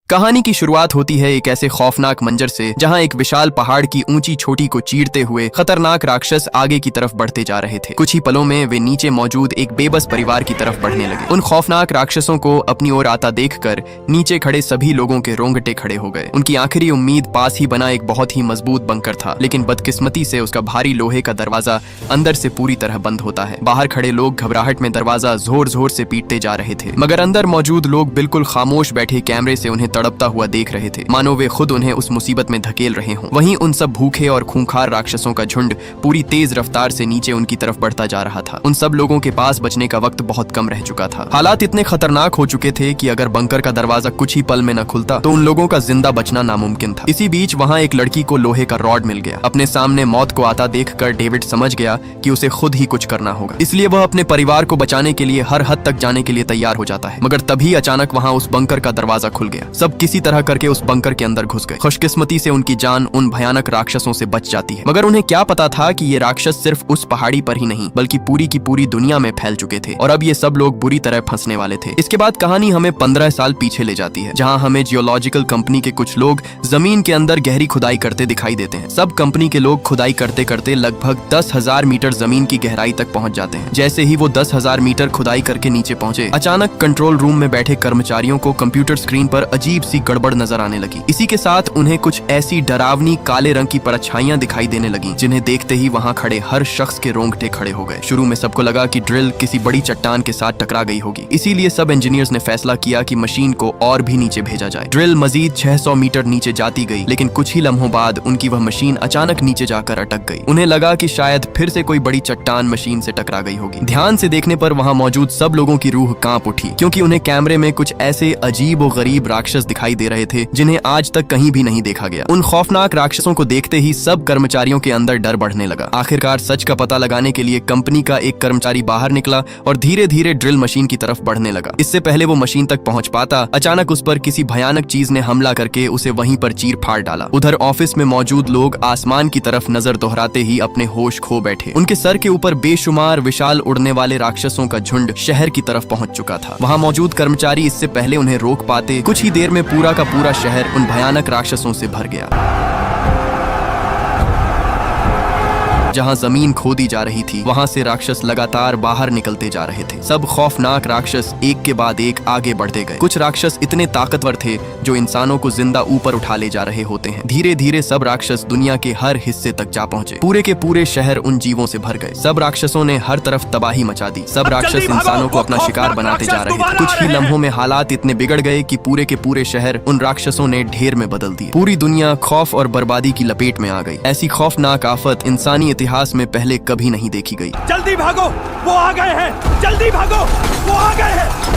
कहानी की शुरुआत होती है एक ऐसे खौफनाक मंजर से जहां एक विशाल पहाड़ की ऊंची छोटी को चीरते हुए खतरनाक राक्षस आगे की तरफ बढ़ते जा रहे थे। कुछ ही पलों में वे नीचे मौजूद एक बेबस परिवार की तरफ बढ़ने लगे। उन खौफनाक राक्षसों को अपनी ओर आता देखकर नीचे खड़े सभी लोगों के रोंगटे खड़े हो गए। उनकी आखिरी उम्मीद पास ही बना एक बहुत ही मजबूत बंकर था, लेकिन बदकिस्मती से उसका भारी लोहे का दरवाजा अंदर से पूरी तरह बंद होता है। बाहर खड़े लोग घबराहट में दरवाजा जोर जोर से पीटते जा रहे थे, मगर अंदर मौजूद लोग बिल्कुल खामोश बैठे कैमरे से उन्हें तड़पता हुआ देख रहे थे, मानो वे खुद उन्हें उस मुसीबत में धकेल रहे हों। वहीं उन सब भूखे और खूंखार राक्षसों का झुंड पूरी तेज रफ्तार से नीचे उनकी तरफ बढ़ता जा रहा था। उन सब लोगों के पास बचने का वक्त बहुत कम रह चुका था। हालात इतने खतरनाक हो चुके थे कि अगर बंकर का दरवाजा कुछ ही पल में न खुलता तो उन लोगों का जिंदा बचना नामुमकिन था। इसी बीच वहाँ एक लड़की को लोहे का रॉड मिल गया। अपने सामने मौत को आता देखकर डेविड समझ गया कि उसे खुद ही कुछ करना होगा, इसलिए वह अपने परिवार को बचाने के लिए हर हद तक जाने के लिए तैयार हो जाता है। मगर तभी अचानक वहाँ उस बंकर का दरवाजा खुल गया। सब किसी तरह करके उस बंकर के अंदर घुस गए। खुशकिस्मती से उनकी जान उन भयानक राक्षसों से बच जाती है, मगर उन्हें क्या पता था कि ये राक्षस सिर्फ उस पहाड़ी पर ही नहीं बल्कि पूरी की पूरी दुनिया में फैल चुके थे और अब ये सब लोग बुरी तरह फंसने वाले थे। इसके बाद कहानी हमें 15 साल पीछे ले जाती है, जहाँ हमें जियोलॉजिकल कंपनी के कुछ लोग जमीन के अंदर गहरी खुदाई करते दिखाई देते हैं। सब कंपनी के लोग खुदाई करते करते लगभग 10,000 मीटर जमीन की गहराई तक पहुंच जाते हैं। जैसे ही वो 10,000 मीटर खुदाई करके नीचे पहुंचे, अचानक कंट्रोल रूम में बैठे कर्मचारियों को कंप्यूटर स्क्रीन पर अजीब सी गड़बड़ नजर आने लगी। इसी के साथ उन्हें कुछ ऐसी डरावनी काले रंग की परछाइयां दिखाई देने लगी, जिन्हें देखते ही वहां खड़े हर शख्स के रोंगटे खड़े हो गए। शुरू में सबको लगा कि ड्रिल किसी बड़ी चट्टान के साथ टकरा गई होगी, इसीलिए सब इंजीनियर्स ने फैसला किया कि मशीन को और भी नीचे भेजा जाए। ड्रिल मजीद 600 मीटर नीचे जाती गई, लेकिन कुछ ही लम्हों बाद उनकी वह मशीन अचानक नीचे जाकर अटक गई। उन्हें लगा कि शायद फिर से कोई बड़ी चट्टान मशीन से टकरा गई होगी। ध्यान से देखने पर वहां मौजूद सब लोगों की रूह कांप उठी, क्योंकि उन्हें कैमरे में कुछ ऐसे अजीब और गरीब राक्षस दिखाई दे रहे थे जिन्हें आज तक कहीं भी नहीं देखा गया। उन खौफनाक राक्षसों को देखते ही सब कर्मचारियों के अंदर डर बढ़ने लगा। आखिरकार सच का पता लगाने के लिए कंपनी का एक कर्मचारी बाहर निकला और धीरे धीरे ड्रिल मशीन की तरफ बढ़ने लगा। इससे पहले वो मशीन तक पहुंच पाता, अचानक उस पर किसी भयानक चीज ने हमला करके उसे वहीं पर चीर फाड़ डाला। उधर ऑफिस में मौजूद लोग आसमान की तरफ नजर दोहराते ही अपने होश खो बैठे। उनके सर के ऊपर बेशुमार विशाल उड़ने वाले राक्षसों का झुंड शहर की तरफ पहुंच चुका था। वहां मौजूद कर्मचारी इससे पहले उन्हें रोक पाते, कुछ ही देर में पूरा का पूरा शहर उन भयानक राक्षसों से भर गया। जहां जमीन खोदी जा रही थी, वहां से राक्षस लगातार बाहर निकलते जा रहे थे। सब खौफनाक राक्षस एक के बाद एक आगे बढ़ते गए। कुछ राक्षस इतने ताकतवर थे जो इंसानों को जिंदा ऊपर उठा ले जा रहे होते हैं। धीरे धीरे सब राक्षस दुनिया के हर हिस्से तक जा पहुंचे। पूरे के पूरे शहर उन जीवों से भर गए। सब राक्षसों ने हर तरफ तबाही मचा दी। सब राक्षस इंसानों को अपना शिकार बनाते जा रहे थे। कुछ ही लम्हों में हालात इतने बिगड़ गए कि पूरे के पूरे शहर उन राक्षसों ने ढेर में बदल दिए। पूरी दुनिया खौफ और बर्बादी की लपेट में आ गई। ऐसी खौफनाक आफत इंसानी इतिहास में पहले कभी नहीं देखी गई। जल्दी भागो, वो आ गए हैं! जल्दी भागो, वो आ गए हैं!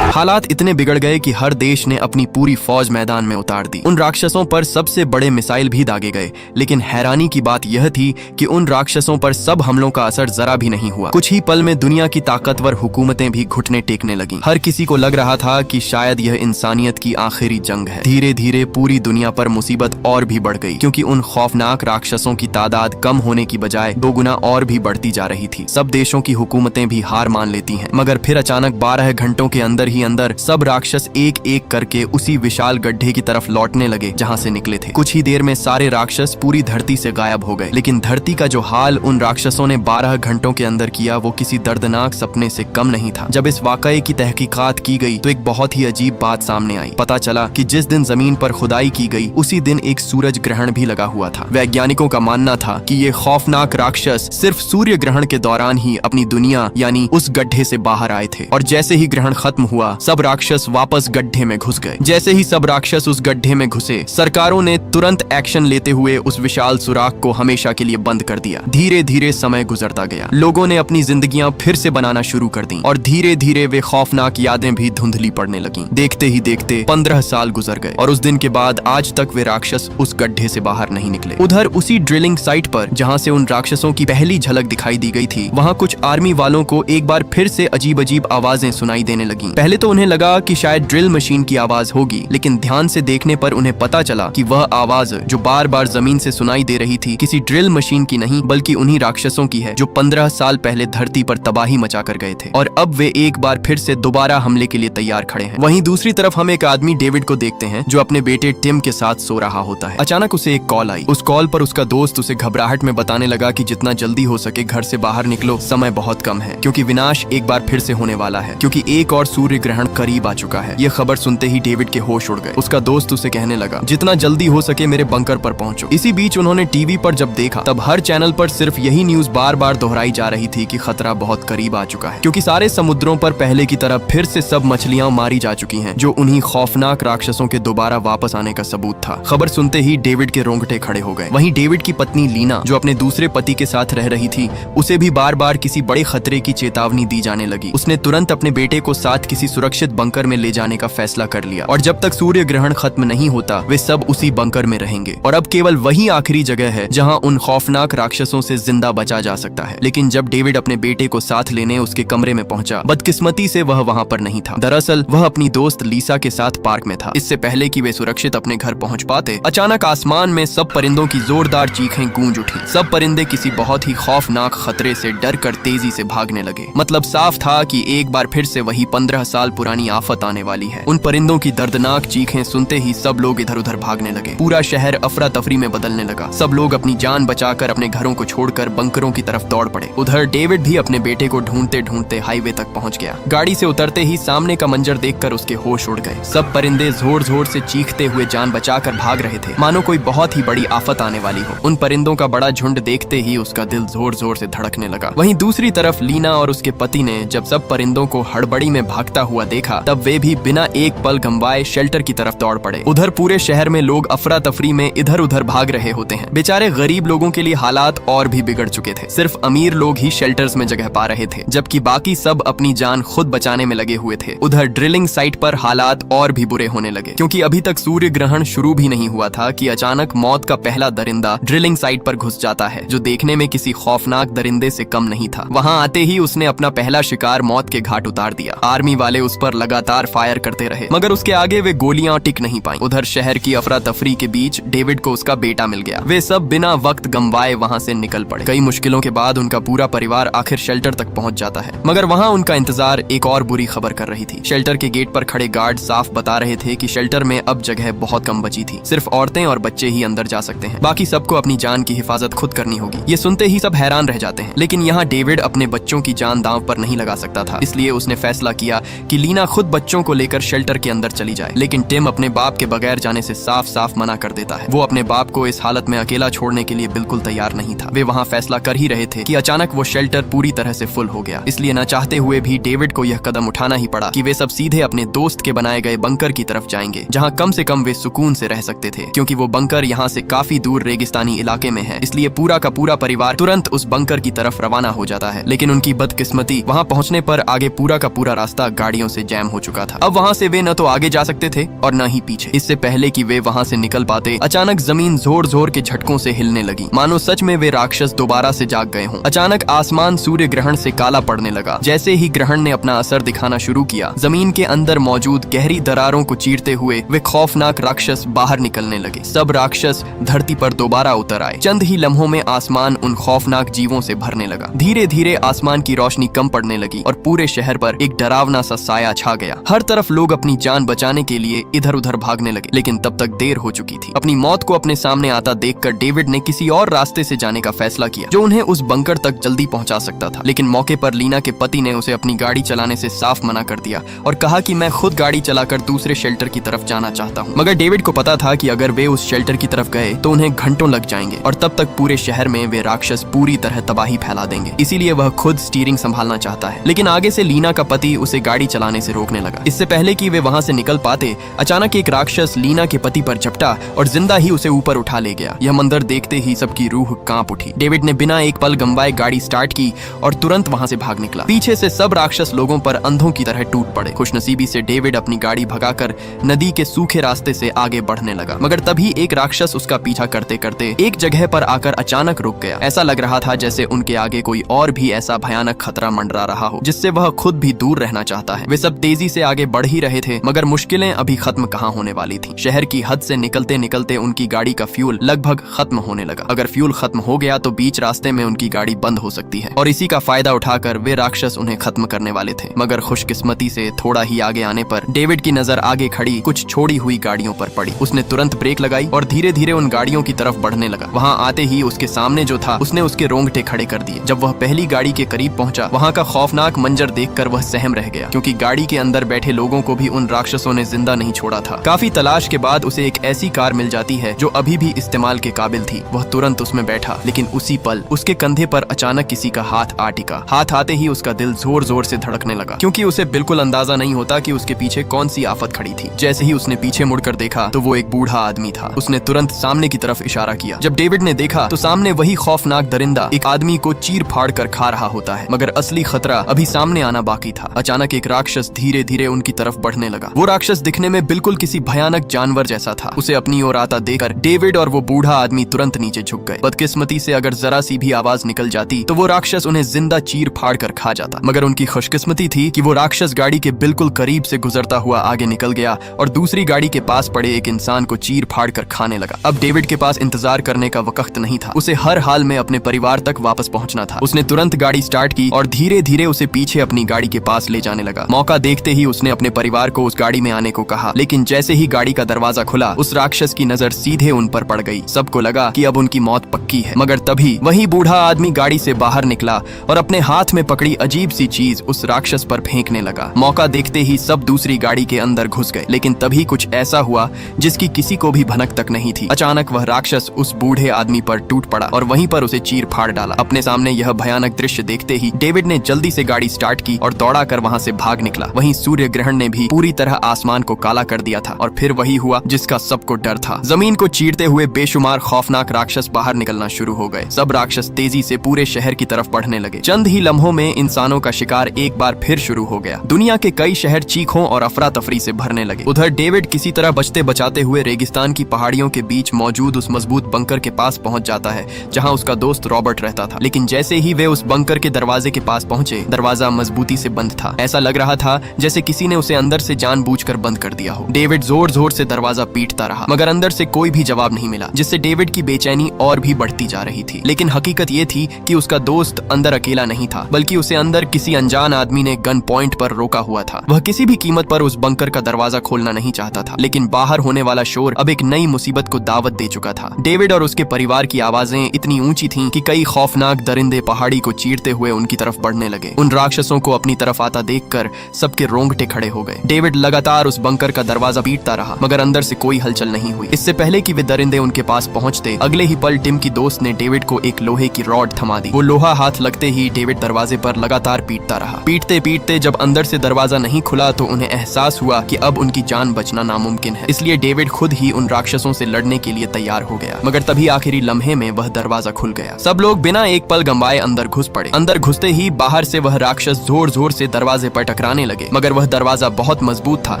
हालात इतने बिगड़ गए कि हर देश ने अपनी पूरी फौज मैदान में उतार दी। उन राक्षसों पर सबसे बड़े मिसाइल भी दागे गए, लेकिन हैरानी की बात यह थी कि उन राक्षसों पर सब हमलों का असर जरा भी नहीं हुआ। कुछ ही पल में दुनिया की ताकतवर हुकूमतें भी घुटने टेकने लगीं। हर किसी को लग रहा था कि शायद यह इंसानियत की आखिरी जंग है। धीरे धीरे पूरी दुनिया पर मुसीबत और भी बढ़ गई, क्योंकि उन खौफनाक राक्षसों की तादाद कम होने की बजाय 2 गुना और भी बढ़ती जा रही थी। सब देशों की हुकूमतें भी हार मान लेती हैं, मगर फिर अचानक 12 घंटों के अंदर ही अंदर सब राक्षस एक एक करके उसी विशाल गड्ढे की तरफ लौटने लगे जहां से निकले थे। कुछ ही देर में सारे राक्षस पूरी धरती से गायब हो गए, लेकिन धरती का जो हाल उन राक्षसों ने 12 घंटों के अंदर किया वो किसी दर्दनाक सपने से कम नहीं था। जब इस वाकये की तहकीकात की गई तो एक बहुत ही अजीब बात सामने आई। पता चला कि जिस दिन जमीन पर खुदाई की गई उसी दिन एक सूरज ग्रहण भी लगा हुआ था। वैज्ञानिकों का मानना था कि ये खौफनाक राक्षस सिर्फ सूर्य ग्रहण के दौरान ही अपनी दुनिया यानी उस गड्ढे से बाहर आए थे, और जैसे ही ग्रहण खत्म हुआ सब राक्षस वापस गड्ढे में घुस गए। जैसे ही सब राक्षस उस गड्ढे में घुसे, सरकारों ने तुरंत एक्शन लेते हुए उस विशाल सुराख को हमेशा के लिए बंद कर दिया। धीरे धीरे समय गुजरता गया। लोगों ने अपनी जिंदगियां फिर से बनाना शुरू कर दी और धीरे धीरे वे खौफनाक यादें भी धुंधली पड़ने लगीं। देखते ही देखते 15 साल गुजर गए और उस दिन के बाद आज तक वे राक्षस उस गड्ढे से बाहर नहीं निकले। उधर उसी ड्रिलिंग साइट पर जहाँ से उन राक्षसों की पहली झलक दिखाई दी गई थी, वहाँ कुछ आर्मी वालों को एक बार फिर से अजीब अजीब आवाजें सुनाई देने लगी। पहले पहले तो उन्हें लगा कि शायद ड्रिल मशीन की आवाज होगी, लेकिन ध्यान से देखने पर उन्हें पता चला कि वह आवाज जो बार बार जमीन से सुनाई दे रही थी किसी ड्रिल मशीन की नहीं बल्कि उन्हीं राक्षसों की है जो 15 साल पहले धरती पर तबाही मचा कर गए थे, और अब वे एक बार फिर से दोबारा हमले के लिए तैयार खड़े हैं। वहीं दूसरी तरफ हम एक आदमी डेविड को देखते हैं जो अपने बेटे टिम के साथ सो रहा होता है। अचानक उसे एक कॉल आई। उस कॉल पर उसका दोस्त उसे घबराहट में बताने लगा कि जितना जल्दी हो सके घर से बाहर निकलो, समय बहुत कम है क्योंकि विनाश एक बार फिर से होने वाला है, क्योंकि एक और सूर्य ग्रहण करीब आ चुका है। यह खबर सुनते ही डेविड के होश उड़ गए। उसका दोस्त उसे कहने लगा जितना जल्दी हो सके मेरे बंकर पर पहुंचो। इसी बीच उन्होंने टीवी पर जब देखा तब हर चैनल पर सिर्फ यही न्यूज बार बार दोहराई जा रही थी कि खतरा बहुत करीब आ चुका है, क्योंकि सारे समुद्रों पर पहले की तरह फिर से सब मछलियां मारी जा चुकी हैं, जो उन्हीं खौफनाक राक्षसों के दोबारा वापस आने का सबूत था। खबर सुनते ही डेविड के रोंगटे खड़े हो गए। वहीं डेविड की पत्नी लीना जो अपने दूसरे पति के साथ रह रही थी, उसे भी बार बार किसी बड़े खतरे की चेतावनी दी जाने लगी। उसने तुरंत अपने बेटे को साथ किसी सुरक्षित बंकर में ले जाने का फैसला कर लिया, और जब तक सूर्य ग्रहण खत्म नहीं होता वे सब उसी बंकर में रहेंगे, और अब केवल वही आखिरी जगह है जहां उन खौफनाक राक्षसों से जिंदा बचा जा सकता है। लेकिन जब डेविड अपने बेटे को साथ लेने उसके कमरे में पहुंचा, बदकिस्मती से वह वहां पर नहीं था। दरअसल वह अपनी दोस्त लीसा के साथ पार्क में था। इससे पहले कि वे सुरक्षित अपने घर पहुंच पाते, अचानक आसमान में सब परिंदों की जोरदार चीखें गूंज उठी। सब परिंदे किसी बहुत ही खौफनाक खतरे से डर कर तेजी से भागने लगे। मतलब साफ था कि एक बार फिर से वही 15 साल पुरानी आफत आने वाली है। उन परिंदों की दर्दनाक चीखें सुनते ही सब लोग इधर उधर भागने लगे। पूरा शहर अफरा तफरी में बदलने लगा। सब लोग अपनी जान बचाकर अपने घरों को छोड़कर बंकरों की तरफ दौड़ पड़े। उधर डेविड भी अपने बेटे को ढूंढते ढूंढते हाईवे तक पहुंच गया। गाड़ी से उतरते ही सामने का मंजर देखकर उसके होश उड़ गए। सब परिंदे जोर जोर से चीखते हुए जान बचाकर भाग रहे थे, मानो कोई बहुत ही बड़ी आफत आने वाली हो। उन परिंदों का बड़ा झुंड देखते ही उसका दिल जोर जोर से धड़कने लगा। वहीं दूसरी तरफ लीना और उसके पति ने जब सब परिंदों को हड़बड़ी में भागता हुआ देखा, तब वे भी बिना एक पल गंवाए शेल्टर की तरफ दौड़ पड़े। उधर पूरे शहर में लोग अफरा तफरी में इधर उधर भाग रहे होते हैं। बेचारे गरीब लोगों के लिए हालात और भी बिगड़ चुके थे। सिर्फ अमीर लोग ही शेल्टर्स में जगह पा रहे थे, जबकि बाकी सब अपनी जान खुद बचाने में लगे हुए थे। उधर ड्रिलिंग साइट पर हालात और भी बुरे होने लगे, क्योंकि अभी तक सूर्य ग्रहण शुरू भी नहीं हुआ था कि अचानक मौत का पहला दरिंदा ड्रिलिंग साइट पर घुस जाता है, जो देखने में किसी खौफनाक दरिंदे से कम नहीं था। वहां आते ही उसने अपना पहला शिकार मौत के घाट उतार दिया। आर्मी वाले उस पर लगातार फायर करते रहे, मगर उसके आगे वे गोलियां टिक नहीं पाई। उधर शहर की अफरा तफरी के बीच डेविड को उसका बेटा मिल गया। वे सब बिना वक्त गंवाए वहां से निकल पड़े। कई मुश्किलों के बाद उनका पूरा परिवार आखिर शेल्टर तक पहुंच जाता है, मगर वहां उनका इंतजार एक और बुरी खबर कर रही थी। शेल्टर के गेट पर खड़े गार्ड साफ बता रहे थे कि शेल्टर में अब जगह बहुत कम बची थी। सिर्फ औरतें और बच्चे ही अंदर जा सकते हैं, बाकी सबको अपनी जान की हिफाजत खुद करनी होगी। ये सुनते ही सब हैरान रह जाते हैं, लेकिन यहाँ डेविड अपने बच्चों की जान दांव पर नहीं लगा सकता था। इसलिए उसने फैसला किया कि लीना खुद बच्चों को लेकर शेल्टर के अंदर चली जाए। लेकिन टिम अपने बाप के बगैर जाने से साफ साफ मना कर देता है। वो अपने बाप को इस हालत में अकेला छोड़ने के लिए बिल्कुल तैयार नहीं था। वे वहाँ फैसला कर ही रहे थे कि अचानक वो शेल्टर पूरी तरह से फुल हो गया। इसलिए न चाहते हुए भी डेविड को यह कदम उठाना ही पड़ा कि वे सब सीधे अपने दोस्त के बनाए गए बंकर की तरफ जाएंगे, जहाँ कम से कम वे सुकून से रह सकते थे, क्योंकि वो बंकर यहाँ से काफी दूर रेगिस्तानी इलाके में है। इसलिए पूरा का पूरा परिवार तुरंत उस बंकर की तरफ रवाना हो जाता है। लेकिन उनकी बदकिस्मती, वहाँ पहुँचने पर आगे पूरा का पूरा रास्ता गाड़ियों से जैम हो चुका था। अब वहाँ से वे न तो आगे जा सकते थे और न ही पीछे। इससे पहले कि वे वहाँ से निकल पाते, अचानक जमीन जोर जोर के झटकों से हिलने लगी, मानो सच में वे राक्षस दोबारा से जाग गए हों। अचानक आसमान सूर्य ग्रहण से काला पड़ने लगा। जैसे ही ग्रहण ने अपना असर दिखाना शुरू किया, जमीन के अंदर मौजूद गहरी दरारों को चीरते हुए वे खौफनाक राक्षस बाहर निकलने लगे। सब राक्षस धरती पर दोबारा उतर आए। चंद ही लम्हों में आसमान उन खौफनाक जीवों से भरने लगा। धीरे धीरे आसमान की रोशनी कम पड़ने लगी और पूरे शहर पर एक डरावना सा साया छा गया। हर तरफ लोग अपनी जान बचाने के लिए इधर उधर भागने लगे, लेकिन तब तक देर हो चुकी थी। अपनी मौत को अपने सामने आता देखकर डेविड ने किसी और रास्ते से जाने का फैसला किया, जो उन्हें उस बंकर तक जल्दी पहुंचा सकता था। लेकिन मौके पर लीना के पति ने उसे अपनी गाड़ी चलाने से साफ मना कर दिया और कहा कि मैं खुद गाड़ी चलाकर दूसरे शेल्टर की तरफ जाना चाहता हूँ। मगर डेविड को पता था कि अगर वे उस शेल्टर की तरफ गए तो उन्हें घंटों लग जाएंगे और तब तक पूरे शहर में वे राक्षस पूरी तरह तबाही फैला देंगे। इसीलिए वह खुद स्टीयरिंग संभालना चाहता है। लेकिन आगे से लीना का पति उसे गाड़ी चलाने से रोकने लगा। इससे पहले कि वे वहां से निकल पाते, अचानक एक राक्षस लीना के पति पर झपटा और जिंदा ही उसे ऊपर उठा ले गया। यह मंजर देखते ही सबकी रूह कांप उठी। डेविड ने बिना एक पल गंवाए गाड़ी स्टार्ट की और तुरंत वहां से भाग निकला। पीछे से सब राक्षस लोगों पर अंधों की तरह टूट पड़े। खुशनसीबी से डेविड अपनी गाड़ी भगाकर नदी के सूखे रास्ते से आगे बढ़ने लगा, मगर तभी एक राक्षस उसका पीछा करते करते एक जगह पर आकर अचानक रुक गया। ऐसा लग रहा था जैसे उनके आगे कोई और भी ऐसा भयानक खतरा मंडरा रहा हो जिससे वह खुद भी दूर रहना चाहता है। वे सब तेजी से आगे बढ़ ही रहे थे, मगर मुश्किलें अभी खत्म कहाँ होने वाली थी। शहर की हद से निकलते निकलते उनकी गाड़ी का फ्यूल लगभग खत्म होने लगा। अगर फ्यूल खत्म हो गया तो बीच रास्ते में उनकी गाड़ी बंद हो सकती है, और इसी का फायदा उठाकर वे राक्षस उन्हें खत्म करने वाले थे। मगर खुशकिस्मती से थोड़ा ही आगे आने पर डेविड की नजर आगे खड़ी कुछ छोड़ी हुई गाड़ियों पर पड़ी। उसने तुरंत ब्रेक लगाई और धीरे धीरे उन गाड़ियों की तरफ बढ़ने लगा। वहाँ आते ही उसके सामने जो था उसने उसके रोंगटे खड़े कर दिए। जब वह पहली गाड़ी के करीब पहुंचा, वहाँ का खौफनाक मंजर देखकर वह सहम रह गया, क्योंकि गाड़ी के अंदर बैठे लोगों को भी उन राक्षसों ने जिंदा नहीं छोड़ा था। काफी तलाश के बाद उसे एक ऐसी कार मिल जाती है जो अभी भी इस्तेमाल के काबिल थी। वह तुरंत उसमें बैठा, लेकिन उसी पल उसके कंधे पर अचानक किसी का हाथ आ टिका। हाथ आते ही उसका दिल जोर जोर से धड़कने लगा, क्योंकि उसे बिल्कुल अंदाजा नहीं होता कि उसके पीछे कौन सी आफत खड़ी थी। जैसे ही उसने पीछे मुड़कर देखा तो वो एक बूढ़ा आदमी था। उसने तुरंत सामने की तरफ इशारा किया। जब डेविड ने देखा तो सामने वही खौफनाक दरिंदा एक आदमी को चीर फाड़ कर खा रहा होता है, मगर असली खतरा अभी सामने आना बाकी था। अचानक एक राक्षस धीरे धीरे उनकी तरफ बढ़ने लगा। वो राक्षस दिखने में बिल्कुल किसी भयानक जानवर जैसा था। उसे अपनी ओर आता देखकर डेविड और वो बूढ़ा आदमी तुरंत नीचे झुक गए। बदकिस्मती से अगर जरा सी भी आवाज निकल जाती तो वो राक्षस उन्हें जिंदा चीर फाड़ कर खा जाता। मगर उनकी खुशकिस्मती थी कि वो राक्षस गाड़ी के बिल्कुल करीब से गुजरता हुआ आगे निकल गया और दूसरी गाड़ी के पास पड़े एक इंसान को चीर फाड़ कर खाने लगा। अब डेविड के पास इंतजार करने का वक्त नहीं था। उसे हर हाल में अपने परिवार तक वापस पहुंचना था। उसने तुरंत गाड़ी स्टार्ट की और धीरे धीरे उसे पीछे अपनी गाड़ी के पास ले जाने लगा। मौका देखते ही उसने अपने परिवार को उस गाड़ी में आने को कहा, लेकिन जैसे ही गाड़ी का दरवाजा खुला उस राक्षस की नजर सीधे उन पर पड़ गई। सबको लगा कि अब उनकी मौत पक्की है, मगर तभी वही बूढ़ा आदमी गाड़ी से बाहर निकला और अपने हाथ में पकड़ी अजीब सी चीज उस राक्षस पर फेंकने लगा। मौका देखते ही सब दूसरी गाड़ी के अंदर घुस गए, लेकिन तभी कुछ ऐसा हुआ जिसकी किसी को भी भनक तक नहीं थी। अचानक वह राक्षस उस बूढ़े आदमी पर टूट पड़ा और वहीं पर उसे चीर फाड़ डाला। अपने सामने यह भयानक दृश्य देखते ही डेविड ने जल्दी से गाड़ी स्टार्ट की और दौड़ा कर वहां से भाग निकला। वहीं सूर्य ग्रहण ने भी पूरी तरह आसमान को काला कर दिया था और फिर वही हुआ जिसका सबको डर था। जमीन को चीरते हुए बेशुमार खौफनाक राक्षस बाहर निकलना शुरू हो गए। सब राक्षस तेजी से पूरे शहर की तरफ बढ़ने लगे। चंद ही लम्हों में इंसानों का शिकार एक बार फिर शुरू हो गया। दुनिया के कई शहर चीखों और अफरा तफरी से भरने लगे। उधर डेविड किसी तरह बचते बचाते हुए रेगिस्तान की पहाड़ियों के बीच मौजूद उस मजबूत बंकर के पास पहुंच जाता है जहां उसका दोस्त रॉबर्ट रहता था। लेकिन जैसे ही वे उस बंकर के दरवाजे के पास पहुंचे, दरवाजा मजबूती से बंद था। ऐसा लग रहा था जैसे किसी ने उसे अंदर से जानबूझकर बंद कर दिया हो। डेविड जोर जोर से दरवाजा पीटता रहा, मगर अंदर से कोई भी जवाब नहीं मिला, जिससे डेविड की बेचैनी और भी बढ़ती जा रही थी। लेकिन हकीकत ये थी कि उसका दोस्त अंदर अकेला नहीं था, बल्कि उसे अंदर किसी अनजान आदमी ने गन पॉइंट पर रोका हुआ था। वह किसी भी कीमत पर उस बंकर का दरवाजा खोलना नहीं चाहता था, लेकिन बाहर होने वाला शोर अब एक नई मुसीबत को दावत दे चुका था। डेविड और उसके परिवार की आवाजें इतनी ऊंची थीं कि कई खौफनाक दरिंदे पहाड़ी को चीरते हुए उनकी तरफ बढ़ने लगे। उन राक्षसों को अपनी तरफ आता देखकर सबके रोंगटे खड़े हो गए। डेविड लगातार उस बंकर का दरवाजा पीटता रहा, मगर अंदर से कोई हलचल नहीं हुई। इससे पहले कि वे दरिंदे उनके पास पहुंचते, अगले ही पल टिम की दोस्त ने डेविड को एक लोहे की रॉड थमा दी। वो लोहा हाथ लगते ही डेविड दरवाजे पर लगातार पीटता रहा। पीटते पीटते जब अंदर से दरवाजा नहीं खुला तो उन्हें एहसास हुआ कि अब उनकी जान बचना नामुमकिन है। इसलिए डेविड खुद ही उन राक्षसों से लड़ने के लिए तैयार हो गया। मगर तभी आखिरी लम्हे में वह दरवाजा खुल गया। सब लोग बिना एक पल गंवाए अंदर घुस पड़े। अंदर घुसते ही बाहर से वह राक्षस जोर जोर से दरवाजे पर टकराने लगे, मगर वह दरवाजा बहुत मजबूत था,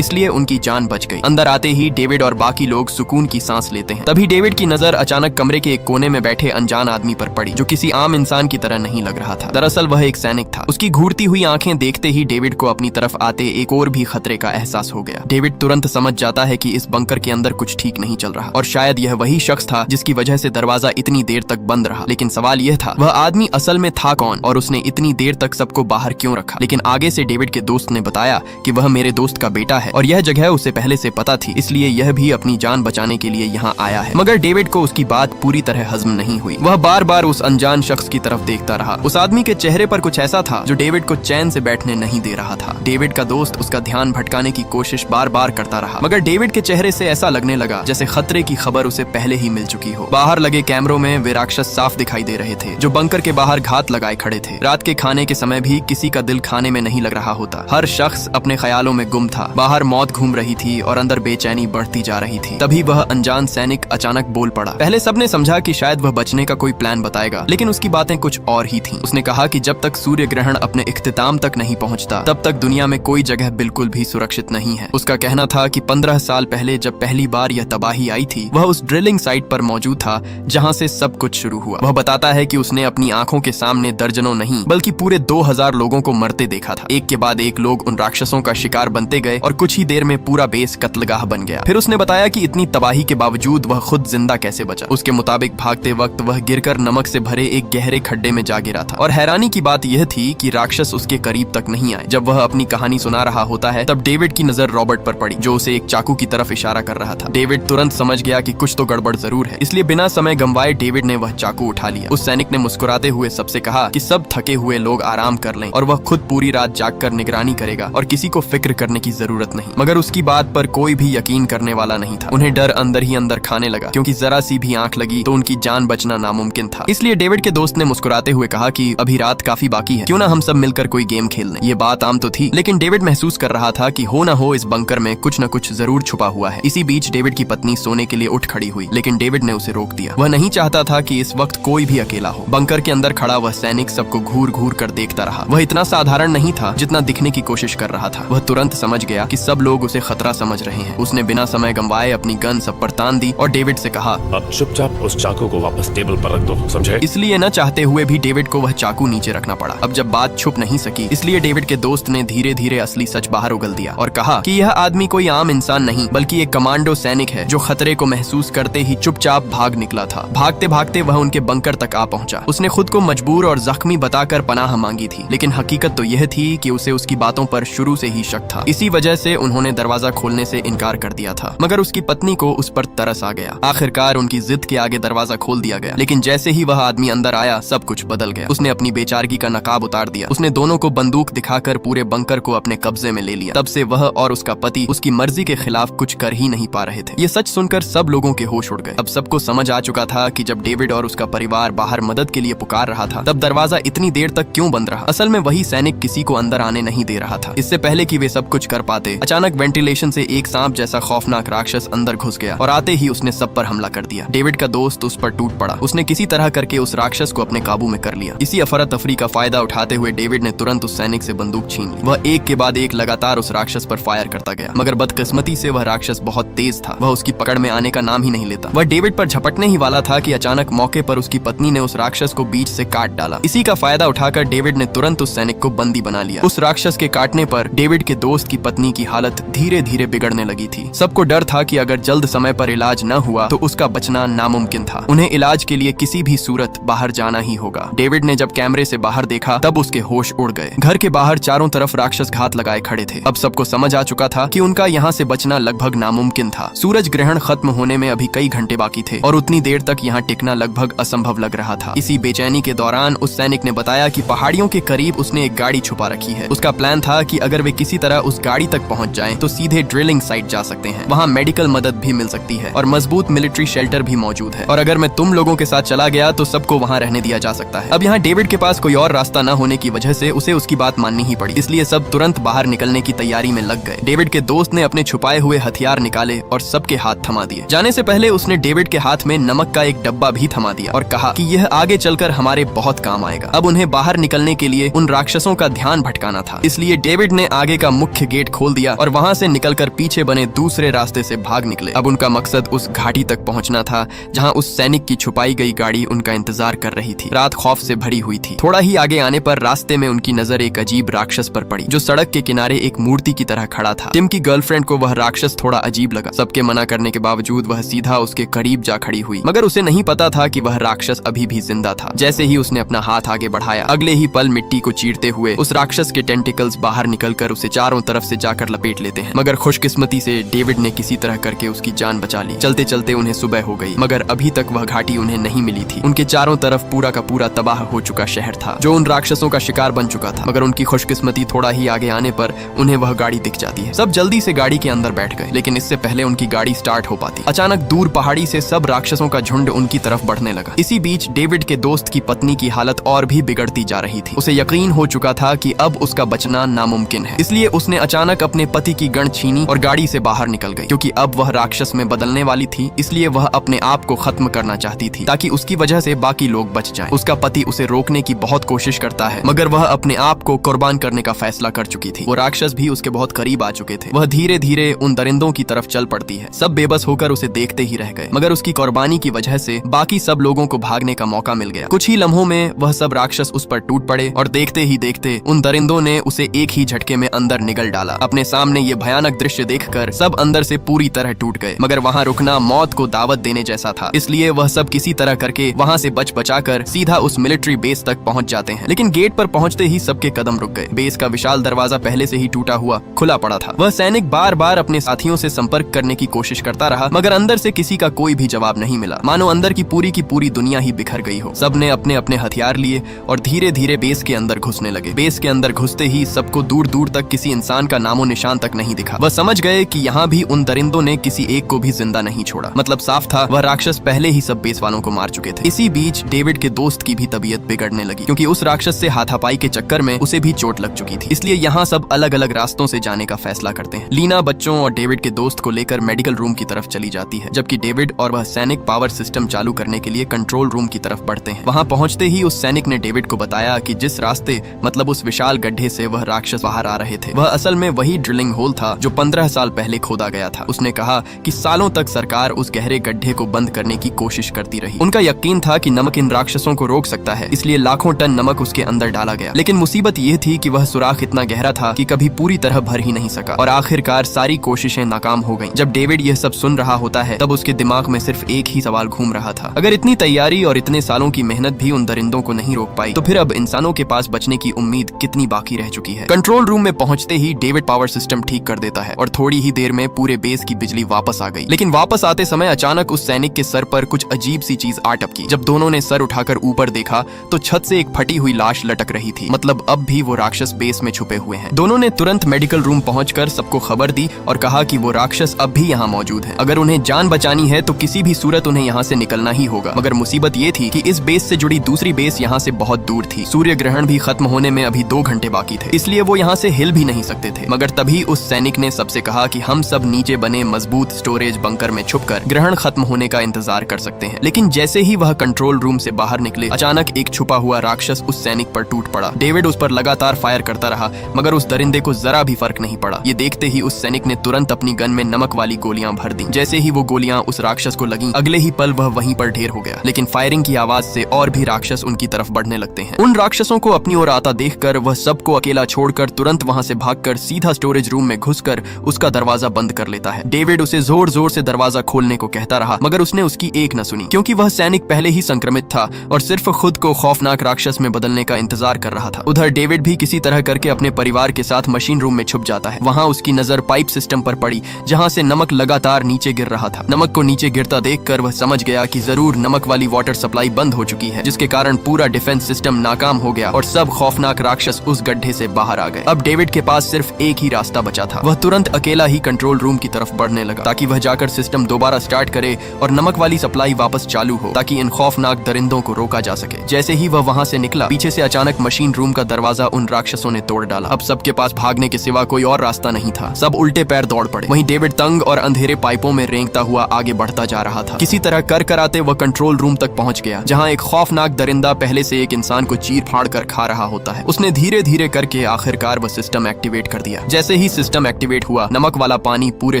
इसलिए उनकी जान बच गई। अंदर आते ही डेविड और बाकी लोग सुकून की सांस लेते हैं। तभी डेविड की नजर अचानक कमरे के एक कोने में बैठे अनजान आदमी पर पड़ी, जो किसी आम इंसान की तरह नहीं लग रहा था। दरअसल वह एक सैनिक था। उसकी घूरती हुई आंखें देखते ही डेविड को अपनी तरफ आते एक और भी खतरे का एहसास हो गया। डेविड तुरंत समझ जाता है कि इस बंकर के अंदर कुछ ठीक नहीं चल रहा, और शायद यह वही शख्स था जिसकी वजह से दरवाजा इतनी देर तक बंद रहा। लेकिन सवाल यह था, वह आदमी असल में था कौन और उसने इतनी देर तक सबको बाहर क्यों रखा? लेकिन आगे से डेविड के दोस्त ने बताया कि वह मेरे दोस्त का बेटा है और यह जगह उसे पहले से पता थी, इसलिए यह भी अपनी जान बचाने के लिए यहाँ आया है। मगर डेविड को उसकी बात पूरी तरह हजम नहीं हुई। वह बार बार उस अनजान शख्स की तरफ देखता रहा। उस आदमी के चेहरे पर कुछ ऐसा था जो डेविड को चैन से बैठने नहीं दे रहा था। डेविड का दोस्त उसका ध्यान भटकाने की कोशिश बार बार करता रहा, मगर डेविड के चेहरे से ऐसा लगने लगा जैसे खतरे की खबर उसे पहले ही मिल चुकी हो। बाहर लगे कैमरों में वे राक्षस साफ दिखाई दे रहे थे, जो बंकर के बाहर घात लगाए खड़े थे। रात के खाने के समय भी किसी का दिल खाने में नहीं लग रहा होता। हर शख्स अपने ख्यालों में गुम था। बाहर मौत घूम रही थी और अंदर बेचैनी बढ़ती जा रही थी। तभी वह अनजान सैनिक अचानक बोल पड़ा। पहले सबने समझा कि शायद वह बचने का कोई प्लान बताएगा, लेकिन उसकी बातें कुछ और ही थीं। उसने कहा कि जब तक सूर्य ग्रहण अपने इख्तिताम तक नहीं पहुंचता, तब तक दुनिया में कोई जगह बिल्कुल भी सुरक्षित नहीं है। उसका कहना था कि 15 साल पहले जब पहली बार यह तबाही आई थी, वह उस ड्रिलिंग साइट पर मौजूद था जहां से सब कुछ शुरू हुआ। वह बताता है कि उसने अपनी आंखों के सामने दर्जनों नहीं बल्कि पूरे 2000 लोगों को मरते देखा था, एक के बाद एक लोग उन राक्षसों का शिकार बनते गए और कुछ ही देर में पूरा बेस कत्लगाह बन गया। फिर उसने बताया कि इतनी तबाही के बावजूद वह खुद जिंदा कैसे बचा। उसके मुताबिक भागते वक्त वह गिरकर नमक से भरे एक गहरे खड्डे में जा गिरा था और हैरानी की बात यह थी कि राक्षस उसके करीब तक नहीं आए। जब वह अपनी कहानी सुना रहा होता है तब डेविड की नजर रॉबर्ट पर पड़ी, जो उसे एक चाकू की तरफ इशारा कर रहा था। डेविड तुरंत समझ गया कि कुछ तो गड़बड़ जरूर है, इसलिए बिना समय गंवाए डेविड ने वह चाकू उठा लिया। उस सैनिक ने मुस्कुराते हुए सबसे कहा कि सब थके हुए लोग आराम कर लें और वह खुद पूरी रात जागकर निगरानी करेगा और किसी को फिक्र करने की जरूरत नहीं। मगर उसकी बात पर कोई भी यकीन करने वाला नहीं था। उन्हें डर अंदर ही अंदर खाने लगा, क्योंकि जरा सी भी आंख लगी तो उनकी जान बचना नामुमकिन था। इसलिए डेविड के दोस्त ने मुस्कुराते हुए कहा कि अभी रात काफी बाकी है, क्यों ना हम सब मिलकर कोई गेम खेल लें। ये बात आम तो थी, लेकिन डेविड महसूस कर रहा था कि हो ना हो इस बंकर में कुछ न कुछ जरूर छुपा हुआ है। इसी बीच डेविड की पत्नी सोने के लिए उठ खड़ी हुई, लेकिन डेविड ने उसे रोक दिया। वह नहीं चाहता था कि इस वक्त कोई भी अकेला हो। बंकर के अंदर खड़ा वह सैनिक सबको घूर घूर कर देखता रहा। वह इतना साधारण नहीं था जितना दिखने की कोशिश कर रहा था। वह तुरंत समझ गया कि सब लोग उसे खतरा समझ रहे हैं। उसने बिना समय गंवाए अपनी गन सब पर तान दी और डेविड से कहा, अब चुपचाप उस चाकू को वापस टेबल पर रख दो, समझे? इसलिए न चाहते हुए भी डेविड को वह चाकू नीचे रखना पड़ा। अब जब बात छुप नहीं सकी, इसलिए डेविड के दोस्त ने धीरे धीरे असली सच बाहर उगल दिया और कहा कि यह आदमी कोई आम इंसान नहीं बल्कि एक कमांडो सैनिक है जो खतरे को महसूस करते ही चुपचाप भाग निकला था। भागते भागते वह उनके बंकर तक आ पहुंचा। उसने खुद को मजबूर और जख्मी बताकर पनाह मांगी थी, लेकिन हकीकत तो यह थी कि उसे उसकी बातों पर शुरू से ही शक था। इसी वजह से उन्होंने दरवाजा खोलने से इनकार कर दिया था। मगर उसकी पत्नी को उस पर तरस आ गया। आखिरकार उनकी जिद के आगे दरवाजा खोल दिया गया, लेकिन जैसे ही वह आदमी अंदर आया सब कुछ बदल गया। उसने अपनी बेचारगी का नकाब उतार दिया। उसने दोनों को बंदूक दिखाकर पूरे बंकर को अपने कब्जे में ले लिया। तब से वह और उसका पति उसकी मर्जी के खिलाफ कुछ कर ही नहीं पा रहे थे। ये सच सुनकर सब लोगों के होश उड़ गए। अब सबको समझ आ चुका था कि जब डेविड और उसका परिवार बाहर मदद के लिए पुकार रहा था तब दरवाजा इतनी देर तक क्यों बंद रहा। असल में वही सैनिक किसी को अंदर आने नहीं दे रहा था। इससे पहले कि वे सब कुछ कर पाते, अचानक वेंटिलेशन से एक सांप जैसा खौफनाक राक्षस अंदर घुस गया और आते ही उसने सब पर हमला कर दिया। डेविड का दोस्त उस पर टूट पड़ा। उसने किसी तरह करके उस राक्षस को अपने काबू में कर लिया। इसी अफरा तफरी का फायदा उठाते हुए डेविड ने तुरंत उस सैनिक से बंदूक छीन ली। वह एक के बाद एक लगातार उस राक्षस पर फायर करता गया, मगर बदकिस्मती से वह राक्षस बहुत तेज था। वह उसकी पकड़ में आने का नाम ही नहीं लेता। वह डेविड पर झपटने ही वाला था कि अचानक मौके पर उसकी पत्नी ने उस राक्षस को बीच से काट डाला। इसी का फायदा उठाकर डेविड ने तुरंत उस सैनिक को बंदी बना लिया। उस राक्षस के काटने पर डेविड के दोस्त की पत्नी की हालत धीरे धीरे बिगड़ने लगी थी। सबको डर था कि अगर जल्द समय पर इलाज न हुआ तो उसका बचना नामुमकिन था। उन्हें इलाज के लिए किसी भी सूरत बाहर जाना ही होगा। डेविड ने जब कैमरे से बाहर देखा तब उसके होश उड़ गए। घर के बाहर चारों तरफ राक्षस घात लगाए खड़े थे। अब सबको समझ आ चुका था कि उनका यहाँ से बचना लगभग नामुमकिन था। सूरज ग्रहण खत्म होने में अभी कई घंटे बाकी थे और उतनी देर तक यहाँ टिकना लगभग असंभव लग रहा था। इसी बेचैनी के दौरान उस सैनिक ने बताया कि पहाड़ियों के करीब उसने एक गाड़ी छुपा रखी है। उसका प्लान था कि अगर वे किसी तरह उस गाड़ी तक पहुँच जाएं तो सीधे ड्रिलिंग साइट जा सकते हैं। वहाँ मेडिकल मदद भी मिल सकती है और मजबूत मिलिट्री शेल्टर भी मौजूद है। और अगर मैं तुम लोगों के साथ चला गया तो सबको वहाँ रहने दिया जा सकता है। अब यहाँ डेविड के पास कोई और रास्ता न होने की वजह से उसे उसकी बात माननी ही पड़ी। इसलिए सब तुरंत बाहर निकलने की तैयारी में लग गए। डेविड के दोस्त ने अपने छुपाए हुए हथियार निकाले और सबके हाथ थमा दिए। जाने से पहले उसने डेविड के हाथ में नमक का एक डब्बा भी थमा दिया और कहा कि यह आगे चलकर हमारे बहुत काम आएगा। अब उन्हें बाहर निकलने के लिए उन राक्षसों का ध्यान भटकाना था। इसलिए डेविड ने आगे का मुख्य गेट खोल दिया और वहाँ से निकलकर पीछे बने दूसरे रास्ते से भाग निकले। अब उनका मकसद उस घाटी तक पहुँचना था जहाँ उस सैनिक की छुपाई गई गाड़ी उनका इंतजार कर रही थी। रात खौफ से भरी हुई थी। थोड़ा ही आगे आने पर रास्ते में उनकी नजर एक अजीब राक्षस पर पड़ी जो सड़क के किनारे एक मूर्ति की तरह खड़ा था। टिम की गर्लफ्रेंड को वह राक्षस थोड़ा अजीब लगा। सबके मना करने के बावजूद वह सीधा उसके करीब जा खड़ी हुई, मगर उसे नहीं पता था कि वह राक्षस अभी भी जिंदा था। जैसे ही उसने अपना हाथ आगे बढ़ाया, अगले ही पल मिट्टी को चीरते हुए उस राक्षस के टेंटिकल्स बाहर निकलकर उसे चारों तरफ से जाकर लपेट लेते हैं। मगर खुशकिस्मती से डेविड ने किसी तरह करके उसकी जान बचा ली। चलते चलते उन्हें सुबह हो गई, मगर अभी तक वह घाटी उन्हें नहीं मिली थी। उनके चारों तरफ पूरा का पूरा तबाह हो चुका शहर था जो उन राक्षसों का शिकार बन चुका था। मगर उनकी खुशकिस्मती थोड़ा ही आगे आने पर उन्हें वह गाड़ी दिख जाती है। सब जल्दी से गाड़ी के अंदर बैठ गए, लेकिन इससे पहले उनकी गाड़ी स्टार्ट हो पाती, अचानक दूर पहाड़ी से सब राक्षसों का झुंड उनकी तरफ बढ़ने लगा। इसी बीच डेविड के दोस्त की पत्नी की हालत और भी बिगड़ती जा रही थी। उसे यकीन हो चुका था कि अब उसका बचना नामुमकिन है। इसलिए उसने अचानक अपने पति की गन छीनी और गाड़ी से बाहर निकल गई। क्योंकि अब वह राक्षस में बदलने वाली थी, इसलिए वह अपने आप को खत्म करना चाहती थी ताकि उसकी वजह से बाकी लोग बच जाएं। उसका पति उसे रोकने की बहुत कोशिश करता है, मगर वह अपने आप को कुर्बान करने का फैसला कर चुकी थी। वो राक्षस भी उसके बहुत करीब आ चुके थे। वह धीरे धीरे उन दरिंदों की तरफ चल पड़ती है। सब बेबस होकर उसे देखते ही रह गए, मगर उसकी कुर्बानी की वजह से बाकी सब लोगों को भागने का मौका मिल गया। कुछ ही लम्हों में वह सब राक्षस उस पर टूट पड़े और देखते ही देखते उन दरिंदों ने उसे उसे एक ही झटके में अंदर निगल डाला। अपने सामने ये भयानक दृश्य देखकर सब अंदर से पूरी तरह टूट गए, मगर वहाँ रुकना मौत को दावत देने जैसा था, इसलिए वह सब किसी तरह करके वहाँ से बच बचाकर सीधा उस मिलिट्री बेस तक पहुँच जाते हैं। लेकिन गेट पर पहुँचते ही सबके कदम रुक गए। बेस का विशाल दरवाजा पहले से ही टूटा हुआ खुला पड़ा था। वह सैनिक बार बार अपने साथियों से संपर्क करने की कोशिश करता रहा, मगर अंदर से किसी का कोई भी जवाब नहीं मिला, मानो अंदर की पूरी दुनिया ही बिखर गई हो। सबने अपने अपने हथियार लिए और धीरे धीरे बेस के अंदर घुसने लगे। बेस के अंदर घुसते ही सबको दूर दूर तक किसी इंसान का नामो निशान तक नहीं दिखा। वह समझ गए कि यहाँ भी उन दरिंदों ने किसी एक को भी जिंदा नहीं छोड़ा। मतलब साफ था, वह राक्षस पहले ही सब बेस वालों को मार चुके थे। इसी बीच डेविड के दोस्त की भी तबीयत बिगड़ने लगी, क्योंकि उस राक्षस से हाथापाई के चक्कर में उसे भी चोट लग चुकी थी। इसलिए यहाँ सब अलग अलग रास्तों से जाने का फैसला करते हैं। लीना बच्चों और डेविड के दोस्त को लेकर मेडिकल रूम की तरफ चली जाती है, जबकि डेविड और वह सैनिक पावर सिस्टम चालू करने के लिए कंट्रोल रूम की तरफ बढ़ते हैं। वहाँ पहुँचते ही उस सैनिक ने डेविड को बताया कि जिस रास्ते मतलब उस विशाल गड्ढे से वह राक्षस बाहर आ रहे थे, वह असल में वही ड्रिलिंग होल था जो 15 साल पहले खोदा गया था। उसने कहा कि सालों तक सरकार उस गहरे गड्ढे को बंद करने की कोशिश करती रही। उनका यकीन था कि नमक इन राक्षसों को रोक सकता है, इसलिए लाखों टन नमक उसके अंदर डाला गया। लेकिन मुसीबत यह थी कि वह सुराख इतना गहरा था कि कभी पूरी तरह भर ही नहीं सका और आखिरकार सारी कोशिशें नाकाम हो गईं। जब डेविड यह सब सुन रहा होता है, तब उसके दिमाग में सिर्फ एक ही सवाल घूम रहा था, अगर इतनी तैयारी और इतने सालों की मेहनत भी उन दरिंदों को नहीं रोक पाई, तो फिर अब इंसानों के पास बचने की उम्मीद कितनी बाकी रह चुकी है। कंट्रोल रूम में पहुंचते ही डेविड पावर सिस्टम ठीक कर देता है और थोड़ी ही देर में पूरे बेस की बिजली वापस आ गई। लेकिन वापस आते समय अचानक उस सैनिक के सर पर कुछ अजीब सी चीज आ टपकी। जब दोनों ने सर उठाकर ऊपर देखा तो छत से एक फटी हुई लाश लटक रही थी। मतलब अब भी वो राक्षस बेस में छुपे हुए हैं। दोनों ने तुरंत मेडिकल रूम पहुंचकर सबको खबर दी और कहा कि वो राक्षस अब भी यहाँ मौजूद है। अगर उन्हें जान बचानी है तो किसी भी सूरत उन्हें यहाँ से निकलना ही होगा। मगर मुसीबत ये थी कि इस बेस से जुड़ी दूसरी बेस यहाँ से बहुत दूर थी। सूर्य ग्रहण भी खत्म होने में अभी 2 घंटे बाकी थे, इसलिए वो यहाँ से हिल भी नहीं सकते थे। मगर तभी उस सैनिक ने सबसे कहा कि हम सब नीचे बने मजबूत स्टोरेज बंकर में छुपकर ग्रहण खत्म होने का इंतजार कर सकते हैं। लेकिन जैसे ही वह कंट्रोल रूम से बाहर निकले, अचानक एक छुपा हुआ राक्षस उस सैनिक पर टूट पड़ा। डेविड उस पर लगातार फायर करता रहा, मगर उस दरिंदे को जरा भी फर्क नहीं पड़ा। ये देखते ही उस सैनिक ने तुरंत अपनी गन में नमक वाली गोलियां भर दी। जैसे ही वो गोलियां उस राक्षस को लगीं, अगले ही पल वह वहीं पर ढेर हो गया। लेकिन फायरिंग की आवाज से और भी राक्षस उनकी तरफ बढ़ने लगते हैं। उन राक्षसों को अपनी ओर आता देखकर वह सबको अकेला छोड़कर तुरंत वहां से भागकर सीधा स्टोरेज रूम में घुसकर उसका दरवाजा बंद कर लेता है। डेविड उसे जोर जोर से दरवाजा खोलने को कहता रहा, मगर उसने उसकी एक न सुनी, क्योंकि वह सैनिक पहले ही संक्रमित था और सिर्फ खुद को खौफनाक राक्षस में बदलने का इंतजार कर रहा था। उधर डेविड भी किसी तरह करके अपने परिवार के साथ मशीन रूम में छुप जाता है। वहाँ उसकी नजर पाइप सिस्टम पर पड़ी, जहाँ से नमक लगातार नीचे गिर रहा था। नमक को नीचे गिरता देखकर वह समझ गया कि जरूर नमक वाली वाटर सप्लाई बंद हो चुकी है, जिसके कारण पूरा डिफेंस सिस्टम नाकाम हो गया और सब खौफनाक राक्षस उस गड्ढे से बाहर आ गए। अब डेविड के पास सिर्फ एक ही रास्ता बचा था। वह तुरंत अकेला ही कंट्रोल रूम की तरफ बढ़ने लगा, ताकि वह जाकर सिस्टम दोबारा स्टार्ट करे और नमक वाली सप्लाई वापस चालू हो, ताकि इन खौफनाक दरिंदों को रोका जा सके। जैसे ही वह वहाँ से निकला, पीछे से अचानक मशीन रूम का दरवाजा उन राक्षसों ने तोड़ डाला। अब सबके पास भागने के सिवा कोई और रास्ता नहीं था। सब उल्टे पैर दौड़ पड़े। वहीं डेविड तंग और अंधेरे पाइपों में रेंगता हुआ आगे बढ़ता जा रहा था। किसी तरह कर कराते वह कंट्रोल रूम तक पहुंच गया, जहां एक खौफनाक दरिंदा पहले से एक इंसान को चीर फाड़ कर खा रहा होता है। उसने धीरे धीरे करके आखिरकार वह सिस्टम एक्टिवेट कर दिया। जैसे ही सिस्टम एक्टिवेट हुआ, नमक वाला पानी पूरे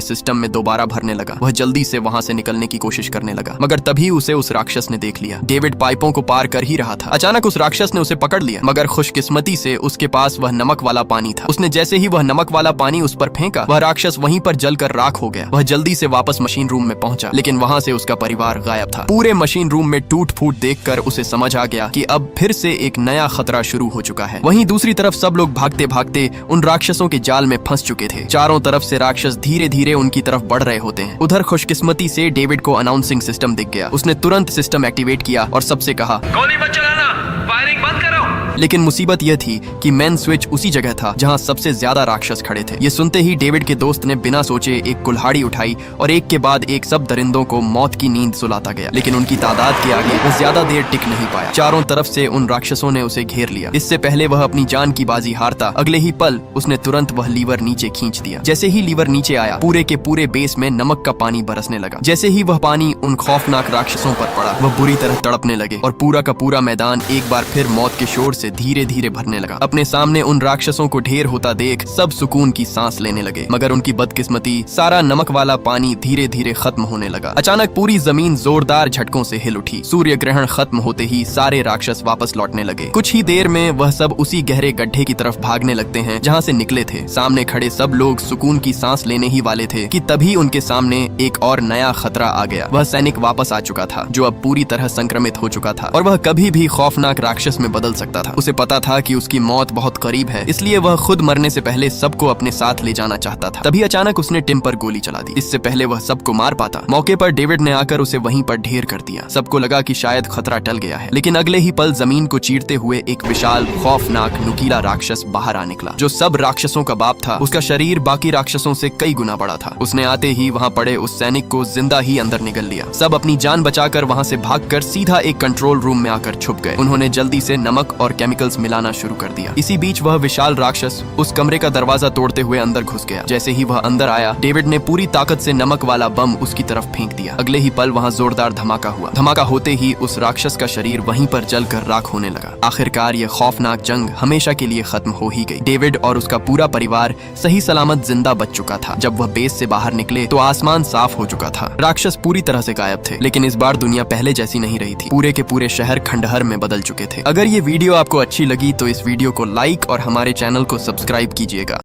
सिस्टम में दोबारा भरने लगा। वह जल्दी से वहां से निकलने की कोशिश करने लगा, मगर तभी उसे उस राक्षस ने देख लिया। डेविड पाइपों को पार कर ही रहा था। अचानक उस राक्षस ने उसे पकड़ लिया, मगर खुशकिस्मती से उसके पास वह नमक वाला पानी था। उसने जैसे ही वह नमक वाला पानी उस पर फेंका, वह राक्षस वहीं पर जलकर राख हो गया। वह जल्दी से वापस मशीन रूम में पहुंचा, लेकिन वहां से उसका परिवार गायब था। पूरे मशीन रूम में टूट फूट देखकर उसे समझ आ गया कि अब फिर से एक नया खतरा शुरू हो चुका है। वहीं दूसरी तरफ सब लोग भागते भागते उन राक्षसों के जाल में फंस चुके थे। चारों तरफ से राक्षस धीरे धीरे उनकी तरफ बढ़ रहे होते हैं। उधर खुशकिस्मती से डेविड को अनाउंसिंग सिस्टम दिख गया। उसने तुरंत सिस्टम एक्टिवेट किया और सबसे कहा, गोली मत चलाना, फायरिंग बंद करो। लेकिन मुसीबत यह थी कि मेन स्विच उसी जगह था जहां सबसे ज्यादा राक्षस खड़े थे। ये सुनते ही डेविड के दोस्त ने बिना सोचे एक कुल्हाड़ी उठाई और एक के बाद एक सब दरिंदों को मौत की नींद सुलाता गया। लेकिन उनकी तादाद के आगे वो ज्यादा देर टिक नहीं पाया। चारों तरफ से उन राक्षसों ने उसे घेर लिया। इससे पहले वह अपनी जान की बाजी हारता, अगले ही पल उसने तुरंत वह लीवर नीचे खींच दिया। जैसे ही लीवर नीचे आया, पूरे के पूरे बेस में नमक का पानी बरसने लगा। जैसे ही वह पानी उन खौफनाक राक्षसों पर पड़ा, वह बुरी तरह तड़पने लगे और पूरा का पूरा मैदान एक बार फिर मौत के शोर से धीरे धीरे भरने लगा। अपने सामने उन राक्षसों को ढेर होता देख सब सुकून की सांस लेने लगे, मगर उनकी बदकिस्मती सारा नमक वाला पानी धीरे धीरे खत्म होने लगा। अचानक पूरी जमीन जोरदार झटकों से हिल उठी। सूर्य ग्रहण खत्म होते ही सारे राक्षस वापस लौटने लगे। कुछ ही देर में वह सब उसी गहरे गड्ढे की तरफ भागने लगते हैं जहाँ से निकले थे। सामने खड़े सब लोग सुकून की सांस लेने ही वाले थे कि तभी उनके सामने एक और नया खतरा आ गया। वह सैनिक वापस आ चुका था जो अब पूरी तरह संक्रमित हो चुका था और वह कभी भी खौफनाक राक्षस में बदल सकता था। उसे पता था कि उसकी मौत बहुत करीब है, इसलिए वह खुद मरने से पहले सबको अपने साथ ले जाना चाहता था। तभी अचानक उसने टिम पर गोली चला दी। इससे पहले वह सबको मार पाता। मौके पर डेविड ने आकर उसे वहीं पर ढेर कर दिया। सबको लगा कि शायद खतरा टल गया है, लेकिन अगले ही पल जमीन को चीरते हुए एक विशाल खौफनाक नुकीला राक्षस बाहर आ निकला जो सब राक्षसों का बाप था। उसका शरीर बाकी राक्षसों से कई गुना बड़ा था। उसने आते ही वहां पड़े उस सैनिक को जिंदा ही अंदर निगल लिया। सब अपनी जान बचाकर वहां से भागकर सीधा एक कंट्रोल रूम में आकर छुप गए। उन्होंने जल्दी से नमक और केमिकल्स मिलाना शुरू कर दिया। इसी बीच वह विशाल राक्षस उस कमरे का दरवाजा तोड़ते हुए अंदर घुस गया। जैसे ही वह अंदर आया, डेविड ने पूरी ताकत से नमक वाला बम उसकी तरफ फेंक दिया। अगले ही पल वहां जोरदार धमाका हुआ। धमाका होते ही उस राक्षस का शरीर वहीं पर जलकर राख होने लगा। आखिरकार यह खौफनाक जंग हमेशा के लिए खत्म हो ही गई। डेविड और उसका पूरा परिवार सही सलामत जिंदा बच चुका था। जब वह बेस से बाहर निकले तो आसमान साफ हो चुका था। राक्षस पूरी तरह से गायब थे, लेकिन इस बार दुनिया पहले जैसी नहीं रही थी। पूरे के पूरे शहर खंडहर में बदल चुके थे। अगर ये वीडियो आपको अच्छी लगी तो इस वीडियो को लाइक और हमारे चैनल को सब्सक्राइब कीजिएगा।